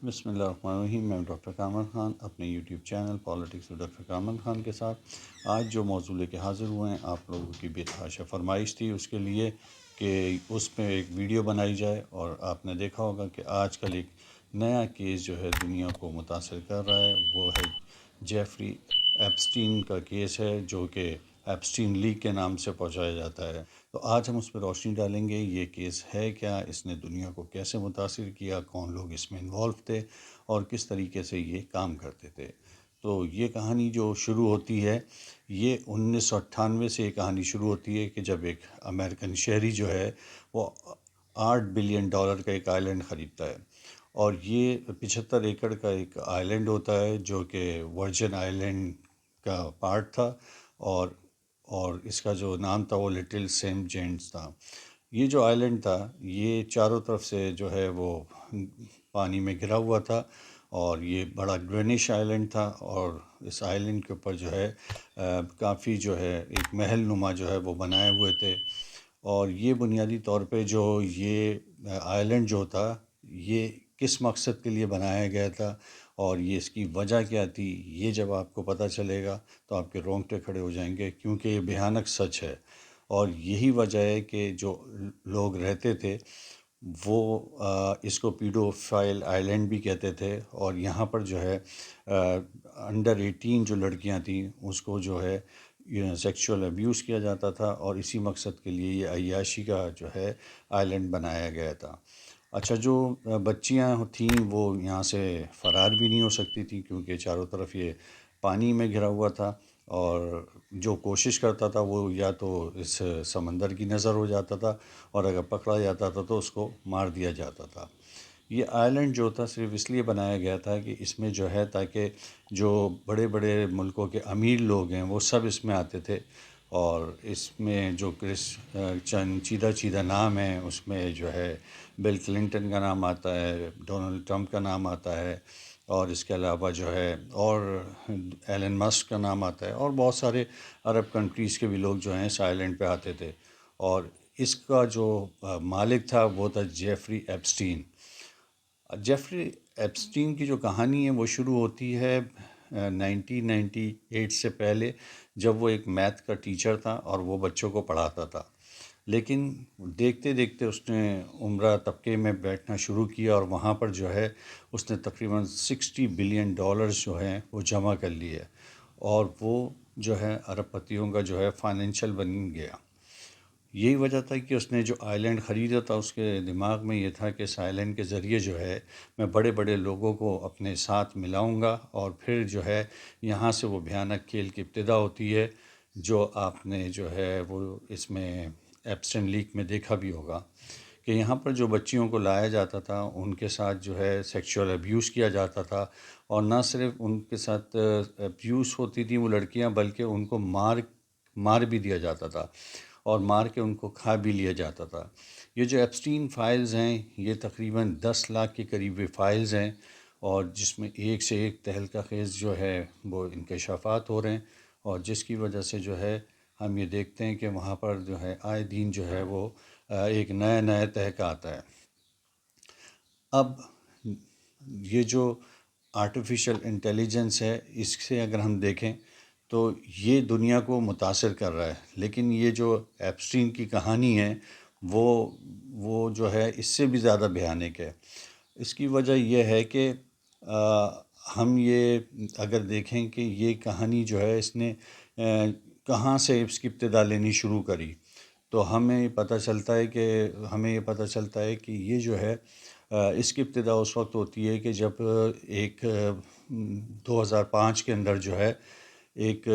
بسم اللہ الرحمن الرحیم۔ میں ڈاکٹر کامران خان اپنے YouTube channel politics with doctor Kamran Khan کے ساتھ آج جو موضوع لے کے حاضر ہوئے ہیں، آپ لوگوں کی بےتحاشا فرمائش تھی اس کے لیے کہ اس میں ایک ویڈیو بنائی جائے، اور آپ نے دیکھا ہوگا کہ آج کل ایک نیا کیس جو ہے دنیا کو متاثر کر رہا ہے، وہ ہے جیفری ایپسٹین کا کیس ہے، جو کہ ایپسٹین لیگ کے نام سے پہنچایا جاتا ہے۔ تو آج ہم اس پہ روشنی ڈالیں گے، یہ کیس ہے کیا، اس نے دنیا کو کیسے متاثر کیا، کون لوگ اس میں انوالو تھے اور کس طریقے سے یہ کام کرتے تھے۔ تو یہ کہانی جو شروع ہوتی ہے، یہ 1998 سے یہ کہانی شروع ہوتی ہے کہ جب ایک امریکن شہری جو ہے وہ $8 بلین کا ایک آئی لینڈ خریدتا ہے، اور یہ 75 ایکڑ کا ایک آئی لینڈ ہوتا ہے جو کہ ورجن آئی لینڈ کا پارٹ تھا، اور اس کا جو نام تھا وہ لٹل سینٹ جیمز تھا۔ یہ جو آئی لینڈ تھا، یہ چاروں طرف سے جو ہے وہ پانی میں گھرا ہوا تھا، اور یہ بڑا گرینش آئی لینڈ تھا، اور اس آئی لینڈ کے اوپر جو ہے کافی جو ہے ایک محل نما جو ہے وہ بنائے ہوئے تھے۔ اور یہ بنیادی طور پہ جو یہ آئی لینڈ جو تھا، یہ کس مقصد کے لیے بنایا گیا تھا اور یہ اس کی وجہ کیا تھی، یہ جب آپ کو پتہ چلے گا تو آپ کے رونگٹے کھڑے ہو جائیں گے، کیونکہ یہ بھیانک سچ ہے۔ اور یہی وجہ ہے کہ جو لوگ رہتے تھے وہ اس کو پیڈو فائل آئی لینڈ بھی کہتے تھے، اور یہاں پر جو ہے انڈر 18 جو لڑکیاں تھیں اس کو جو ہے سیکشول ابیوز کیا جاتا تھا، اور اسی مقصد کے لیے یہ عیاشی کا جو ہے آئی لینڈ بنایا گیا تھا۔ اچھا، جو بچیاں تھیں وہ یہاں سے فرار بھی نہیں ہو سکتی تھیں، کیونکہ چاروں طرف یہ پانی میں گھرا ہوا تھا، اور جو کوشش کرتا تھا وہ یا تو اس سمندر کی نظر ہو جاتا تھا، اور اگر پکڑا جاتا تھا تو اس کو مار دیا جاتا تھا۔ یہ آئی لینڈ جو تھا صرف اس لیے بنایا گیا تھا کہ اس میں جو ہے تاکہ جو بڑے بڑے ملکوں کے امیر لوگ ہیں وہ سب اس میں آتے تھے، اور اس میں جو چند چیدہ چیدہ نام ہیں اس میں جو ہے بل کلنٹن کا نام آتا ہے، ڈونلڈ ٹرمپ کا نام آتا ہے، اور اس کے علاوہ جو ہے اور ایلن مسک کا نام آتا ہے، اور بہت سارے عرب کنٹریز کے بھی لوگ جو ہیں اس آئی لینڈ پہ آتے تھے۔ اور اس کا جو مالک تھا وہ تھا جیفری ایپسٹین۔ جیفری ایپسٹین کی جو کہانی ہے وہ شروع ہوتی ہے 1998 سے پہلے، جب وہ ایک میتھ کا ٹیچر تھا اور وہ بچوں کو پڑھاتا تھا۔ لیکن دیکھتے دیکھتے اس نے عمرہ طبقے میں بیٹھنا شروع کیا، اور وہاں پر جو ہے اس نے تقریباً $60 بلین جو ہیں وہ جمع کر لیے، اور وہ جو ہے ارب پتیوں کا جو ہے فائنینشیل بن گیا۔ یہی وجہ تھا کہ اس نے جو آئی لینڈ خریدا تھا اس کے دماغ میں یہ تھا کہ اس آئی لینڈ کے ذریعے جو ہے میں بڑے بڑے لوگوں کو اپنے ساتھ ملاؤں گا، اور پھر جو ہے یہاں سے وہ بھیانک کھیل کی ابتدا ہوتی ہے، جو آپ نے جو ہے وہ اس میں ایپسٹن لیگ میں دیکھا بھی ہوگا کہ یہاں پر جو بچیوں کو لایا جاتا تھا ان کے ساتھ جو ہے سیکشول ابیوز کیا جاتا تھا، اور نہ صرف ان کے ساتھ ابیوز ہوتی تھیں وہ لڑکیاں، بلکہ ان کو مار بھی دیا جاتا تھا، اور مار کے ان کو کھا بھی لیا جاتا تھا۔ یہ جو ایپسٹین فائلز ہیں یہ تقریباً 10 لاکھ کے قریب فائلز ہیں، اور جس میں ایک سے ایک تہلکہ خیز جو ہے وہ انکشافات ہو رہے ہیں، اور جس کی وجہ سے جو ہے ہم یہ دیکھتے ہیں کہ وہاں پر جو ہے آئے دن جو ہے وہ ایک نیا نیا تہلکہ آتا ہے۔ اب یہ جو آرٹیفیشل انٹیلیجنس ہے، اس سے اگر ہم دیکھیں تو یہ دنیا کو متاثر کر رہا ہے، لیکن یہ جو ایپسٹین کی کہانی ہے وہ جو ہے اس سے بھی زیادہ بھیانک ہے۔ اس کی وجہ یہ ہے کہ ہم یہ اگر دیکھیں کہ یہ کہانی جو ہے اس نے کہاں سے اس کی ابتدا لینی شروع کری، تو ہمیں یہ پتہ چلتا ہے کہ یہ جو ہے اس کی ابتدا اس وقت ہوتی ہے کہ جب ایک 2005 کے اندر جو ہے ایک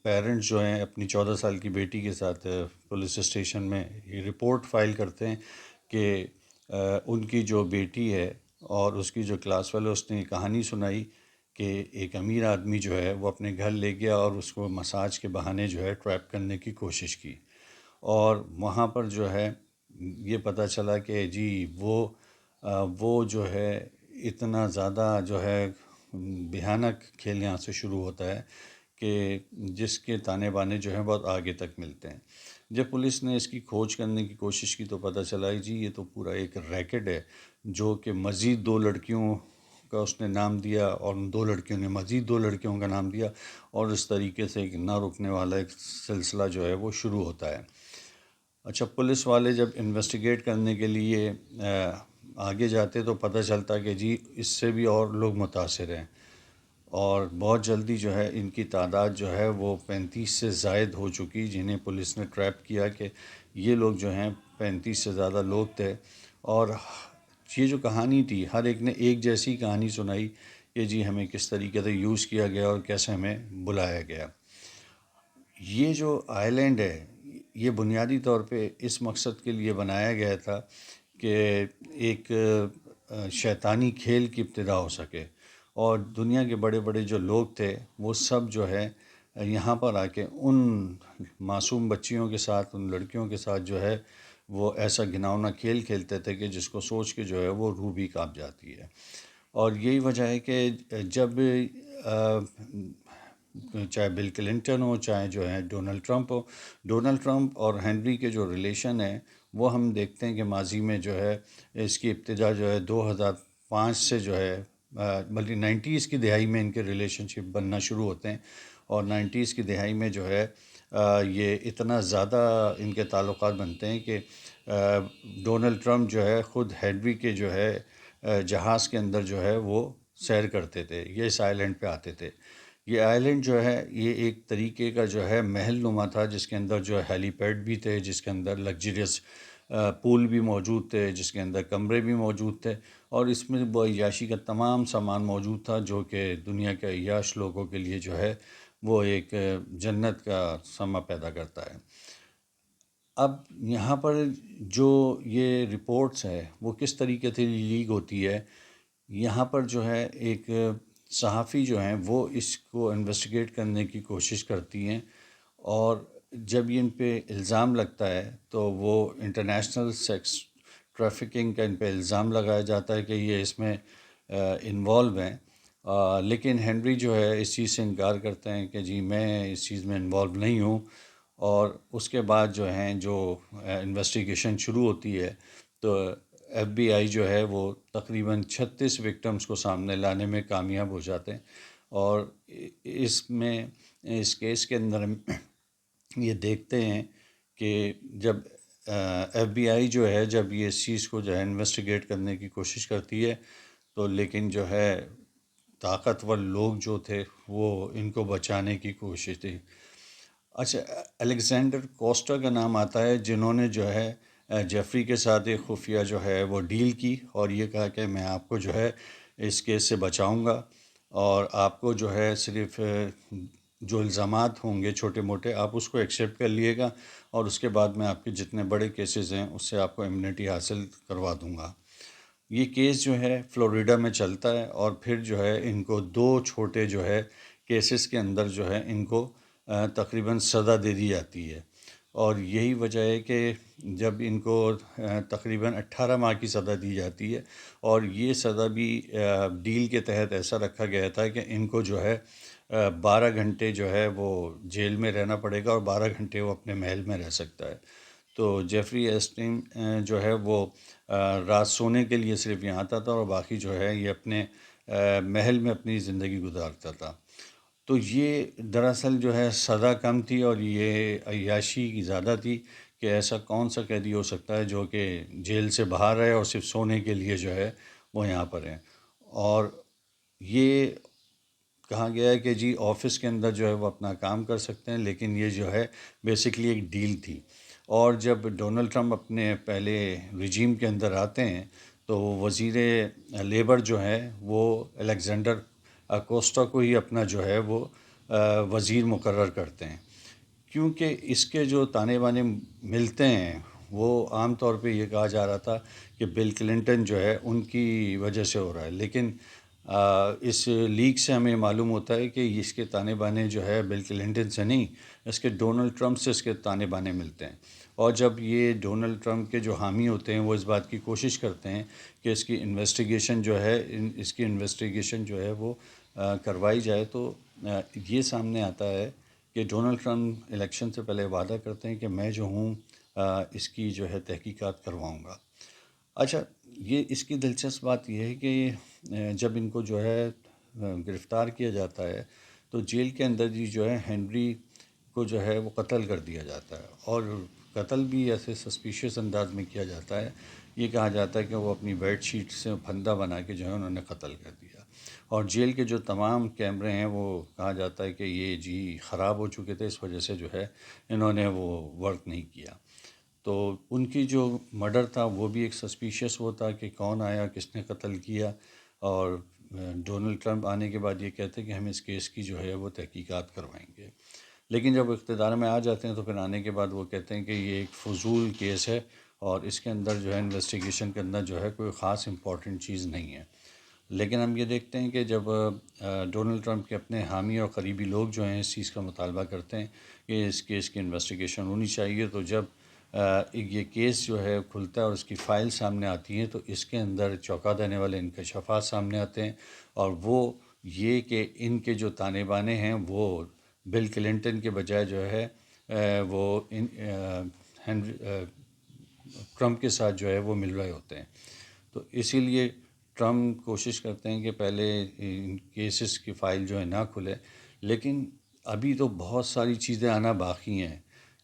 پیرنٹس جو ہیں اپنی 14 سال کی بیٹی کے ساتھ پولیس اسٹیشن میں یہ رپورٹ فائل کرتے ہیں کہ ان کی جو بیٹی ہے اور اس کی جو کلاس فیلو، اس نے یہ کہانی سنائی کہ ایک امیر آدمی جو ہے وہ اپنے گھر لے گیا اور اس کو مساج کے بہانے جو ہے ٹریپ کرنے کی کوشش کی، اور وہاں پر جو ہے یہ پتہ چلا کہ جی وہ جو ہے اتنا زیادہ جو ہے بھیانک کھیل یہاں سے شروع ہوتا ہے کہ جس کے تانے بانے جو ہیں بہت آگے تک ملتے ہیں۔ جب پولیس نے اس کی کھوج کرنے کی کوشش کی تو پتہ چلا جی یہ تو پورا ایک ریکٹ ہے، جو کہ مزید 2 لڑکیوں کا اس نے نام دیا، اور ان 2 لڑکیوں نے مزید 2 لڑکیوں کا نام دیا، اور اس طریقے سے ایک نہ رکنے والا ایک سلسلہ جو ہے وہ شروع ہوتا ہے۔ اچھا، پولیس والے جب انویسٹیگیٹ کرنے کے لیے آگے جاتے تو پتہ چلتا کہ جی اس سے بھی اور لوگ متاثر ہیں، اور بہت جلدی جو ہے ان کی تعداد جو ہے وہ 35 سے زائد ہو چکی، جنہیں پولیس نے ٹریپ کیا کہ یہ لوگ جو ہیں 35 سے زیادہ لوگ تھے۔ اور یہ جو کہانی تھی، ہر ایک نے ایک جیسی کہانی سنائی کہ جی ہمیں کس طریقے سے یوز کیا گیا اور کیسے ہمیں بلایا گیا۔ یہ جو آئی لینڈ ہے یہ بنیادی طور پہ اس مقصد کے لیے بنایا گیا تھا کہ ایک شیطانی کھیل کی ابتدا ہو سکے، اور دنیا کے بڑے بڑے جو لوگ تھے وہ سب جو ہے یہاں پر آ کے ان معصوم بچیوں کے ساتھ، ان لڑکیوں کے ساتھ جو ہے وہ ایسا گھناؤنا کھیل کھیلتے تھے کہ جس کو سوچ کے جو ہے وہ روح بھی کانپ جاتی ہے۔ اور یہی وجہ ہے کہ جب چاہے بل کلنٹن ہو، چاہے جو ہے ڈونلڈ ٹرمپ اور ہنری کے جو ریلیشن ہے وہ ہم دیکھتے ہیں کہ ماضی میں جو ہے اس کی ابتدا جو ہے 2005 سے جو ہے بلکہ 90s کی دہائی میں ان کے ریلیشن شپ بننا شروع ہوتے ہیں، اور 90s کی دہائی میں جو ہے یہ اتنا زیادہ ان کے تعلقات بنتے ہیں کہ ڈونلڈ ٹرمپ جو ہے خود ہنری کے جو ہے جہاز کے اندر جو ہے وہ سیر کرتے تھے، یہ اس آئی لینڈ پہ آتے تھے۔ یہ آئی لینڈ جو ہے یہ ایک طریقے کا جو ہے محل نما تھا، جس کے اندر جو ہے ہیلی پیڈ بھی تھے، جس کے اندر لگژریس پول بھی موجود تھے، جس کے اندر کمرے بھی موجود تھے، اور اس میں وہ عیاشی کا تمام سامان موجود تھا جو کہ دنیا کے عیاش لوگوں کے لیے جو ہے وہ ایک جنت کا سما پیدا کرتا ہے۔ اب یہاں پر جو یہ رپورٹس ہے وہ کس طریقے سے لیک ہوتی ہے، یہاں پر جو ہے ایک صحافی جو ہیں وہ اس کو انویسٹیگیٹ کرنے کی کوشش کرتی ہیں، اور جب یہ ان پہ الزام لگتا ہے تو وہ انٹرنیشنل سیکس ٹریفکنگ کا ان پہ الزام لگایا جاتا ہے کہ یہ اس میں انوالو ہیں، لیکن ہنری جو ہے اس چیز سے انکار کرتے ہیں کہ جی میں اس چیز میں انوالو نہیں ہوں۔ اور اس کے بعد جو ہیں جو انویسٹیگیشن شروع ہوتی ہے تو ایف بی آئی جو ہے وہ تقریباً 36 وکٹمز کو سامنے لانے میں کامیاب ہو جاتے ہیں، اور اس کیس کے اندر ہم یہ دیکھتے ہیں کہ جب ایف بی آئی جو ہے جب یہ اس چیز کو جو ہے انویسٹیگیٹ کرنے کی کوشش کرتی ہے تو لیکن جو ہے طاقتور لوگ جو تھے وہ ان کو بچانے کی کوشش تھی۔ اچھا، الیگزینڈر کوسٹا کا نام آتا ہے، جنہوں نے جو ہے جیفری کے ساتھ ایک خفیہ جو ہے وہ ڈیل کی، اور یہ کہا کہ میں آپ کو جو ہے اس کیس سے بچاؤں گا، اور آپ کو جو ہے صرف جو الزامات ہوں گے چھوٹے موٹے آپ اس کو ایکسیپٹ کر لیے گا، اور اس کے بعد میں آپ کے جتنے بڑے کیسز ہیں اس سے آپ کو امیونٹی حاصل کروا دوں گا۔ یہ کیس جو ہے فلوریڈا میں چلتا ہے، اور پھر جو ہے ان کو 2 چھوٹے جو ہے کیسز کے اندر جو ہے ان کو تقریباً سزا دے دی جاتی ہے، اور یہی وجہ ہے کہ جب ان کو تقریباً 18 ماہ کی سزا دی جاتی ہے، اور یہ سزا بھی ڈیل کے تحت ایسا رکھا گیا تھا کہ ان کو جو ہے 12 گھنٹے جو ہے وہ جیل میں رہنا پڑے گا، اور 12 گھنٹے وہ اپنے محل میں رہ سکتا ہے۔ تو جیفری ایسٹین جو ہے وہ رات سونے کے لیے صرف یہاں آتا تھا، اور باقی جو ہے یہ اپنے محل میں اپنی زندگی گزارتا تھا۔ تو یہ دراصل جو ہے سزا کم تھی، اور یہ عیاشی زیادہ تھی کہ ایسا کون سا قیدی ہو سکتا ہے جو کہ جیل سے باہر ہے اور صرف سونے کے لیے جو ہے وہ یہاں پر ہیں۔ اور یہ کہا گیا ہے کہ جی آفس کے اندر جو ہے وہ اپنا کام کر سکتے ہیں، لیکن یہ جو ہے بیسکلی ایک ڈیل تھی۔ اور جب ڈونلڈ ٹرمپ اپنے پہلے رجیم کے اندر آتے ہیں تو وزیر لیبر جو ہے وہ الیگزینڈر کوسٹا کو ہی اپنا جو ہے وہ وزیر مقرر کرتے ہیں، کیونکہ اس کے جو تانے بانے ملتے ہیں وہ عام طور پہ یہ کہا جا رہا تھا کہ بل کلنٹن جو ہے ان کی وجہ سے ہو رہا ہے، لیکن اس لیک سے ہمیں معلوم ہوتا ہے کہ اس کے تانے بانے جو ہے بل کلنٹن سے نہیں، اس کے ڈونلڈ ٹرمپ سے اس کے تانے بانے ملتے ہیں۔ اور جب یہ ڈونلڈ ٹرمپ کے جو حامی ہوتے ہیں وہ اس بات کی کوشش کرتے ہیں کہ اس کی انویسٹیگیشن جو ہے وہ کروائی جائے، تو یہ سامنے آتا ہے کہ ڈونلڈ ٹرمپ الیکشن سے پہلے وعدہ کرتے ہیں کہ میں جو ہوں اس کی جو ہے تحقیقات کرواؤں گا۔ اچھا، یہ اس کی دلچسپ بات یہ ہے کہ جب ان کو جو ہے گرفتار کیا جاتا ہے تو جیل کے اندر جی جو ہے ہنری کو جو ہے وہ قتل کر دیا جاتا ہے، اور قتل بھی ایسے سسپیشیس انداز میں کیا جاتا ہے۔ یہ کہا جاتا ہے کہ وہ اپنی بیڈ شیٹ سے پھندا بنا کے جو ہے انہوں نے قتل کر دیا، اور جیل کے جو تمام کیمرے ہیں وہ کہا جاتا ہے کہ یہ جی خراب ہو چکے تھے، اس وجہ سے جو ہے انہوں نے وہ ورک نہیں کیا۔ تو ان کی جو مرڈر تھا وہ بھی ایک سسپیشیس وہ تھا کہ کون آیا، کس نے قتل کیا، اور ڈونلڈ ٹرمپ آنے کے بعد یہ کہتے ہیں کہ ہم اس کیس کی جو ہے وہ تحقیقات کروائیں گے، لیکن جب اقتدار میں آ جاتے ہیں تو پھر آنے کے بعد وہ کہتے ہیں کہ یہ ایک فضول کیس ہے، اور اس کے اندر جو ہے انویسٹیگیشن کے اندر جو ہے کوئی خاص امپورٹنٹ چیز نہیں ہے۔ لیکن ہم یہ دیکھتے ہیں کہ جب ڈونلڈ ٹرمپ کے اپنے حامی اور قریبی لوگ جو ہیں اس چیز کا مطالبہ کرتے ہیں کہ اس کیس کی انویسٹیگیشن ہونی چاہیے، تو جب یہ کیس جو ہے کھلتا ہے اور اس کی فائل سامنے آتی ہے تو اس کے اندر چونکا دینے والے انکشافات سامنے آتے ہیں، اور وہ یہ کہ ان کے جو تانے بانے ہیں وہ بل کلنٹن کے بجائے جو ہے وہ ٹرمپ کے ساتھ جو ہے وہ مل رہے ہوتے ہیں۔ تو اسی لیے ٹرمپ کوشش کرتے ہیں کہ پہلے ان کیسز کی فائل جو ہے نہ کھلے، لیکن ابھی تو بہت ساری چیزیں آنا باقی ہیں،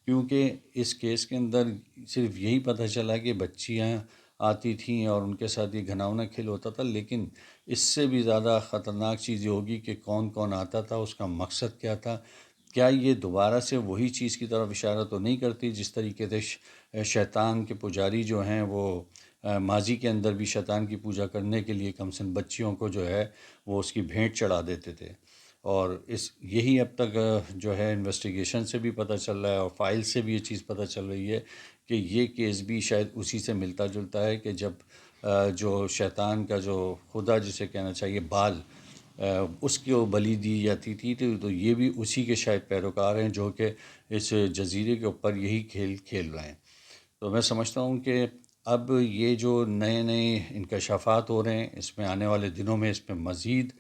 کیونکہ اس کیس کے اندر صرف یہی پتہ چلا کہ بچیاں آتی تھیں اور ان کے ساتھ یہ گھناؤنا کھیل ہوتا تھا، لیکن اس سے بھی زیادہ خطرناک چیز یہ ہوگی کہ کون کون آتا تھا، اس کا مقصد کیا تھا، کیا یہ دوبارہ سے وہی چیز کی طرف اشارہ تو نہیں کرتی جس طریقے سے شیطان کے پجاری جو ہیں وہ ماضی کے اندر بھی شیطان کی پوجا کرنے کے لیے کم سن بچیوں کو جو ہے وہ اس کی بھینٹ چڑھا دیتے تھے، اور یہی اب تک جو ہے انویسٹیگیشن سے بھی پتہ چل رہا ہے اور فائل سے بھی یہ چیز پتہ چل رہی ہے کہ یہ کیس بھی شاید اسی سے ملتا جلتا ہے کہ جب جو شیطان کا جو خدا جسے کہنا چاہیے بال اس کی بلی دی جاتی تھی، تو یہ بھی اسی کے شاید پیروکار ہیں جو کہ اس جزیرے کے اوپر یہی کھیل کھیل رہے ہیں۔ تو میں سمجھتا ہوں کہ اب یہ جو نئے نئے انکشافات ہو رہے ہیں، اس میں آنے والے دنوں میں اس میں مزید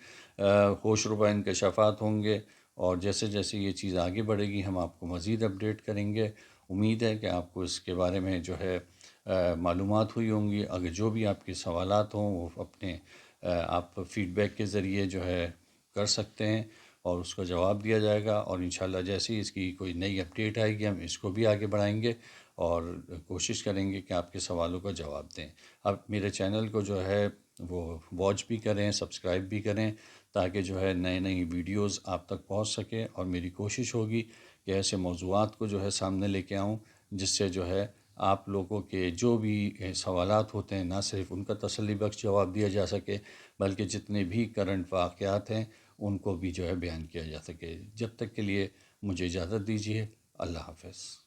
ہوش ربا انکشافات ہوں گے، اور جیسے جیسے یہ چیز آگے بڑھے گی ہم آپ کو مزید اپڈیٹ کریں گے۔ امید ہے کہ آپ کو اس کے بارے میں جو ہے معلومات ہوئی ہوں گی۔ اگر جو بھی آپ کے سوالات ہوں وہ اپنے آپ فیڈ بیک کے ذریعے جو ہے کر سکتے ہیں، اور اس کا جواب دیا جائے گا، اور انشاءاللہ جیسے ہی اس کی کوئی نئی اپڈیٹ آئے گی ہم اس کو بھی آگے بڑھائیں گے اور کوشش کریں گے کہ آپ کے سوالوں کا جواب دیں۔ اب میرے چینل کو جو ہے وہ واچ بھی کریں، سبسکرائب بھی کریں، تاکہ جو ہے نئے نئی ویڈیوز آپ تک پہنچ سکے، اور میری کوشش ہوگی کہ ایسے موضوعات کو جو ہے سامنے لے کے آؤں جس سے جو ہے آپ لوگوں کے جو بھی سوالات ہوتے ہیں نہ صرف ان کا تسلی بخش جواب دیا جا سکے، بلکہ جتنے بھی کرنٹ واقعات ہیں ان کو بھی جو ہے بیان کیا جا سکے۔ جب تک کے لیے مجھے اجازت دیجیے، اللہ حافظ۔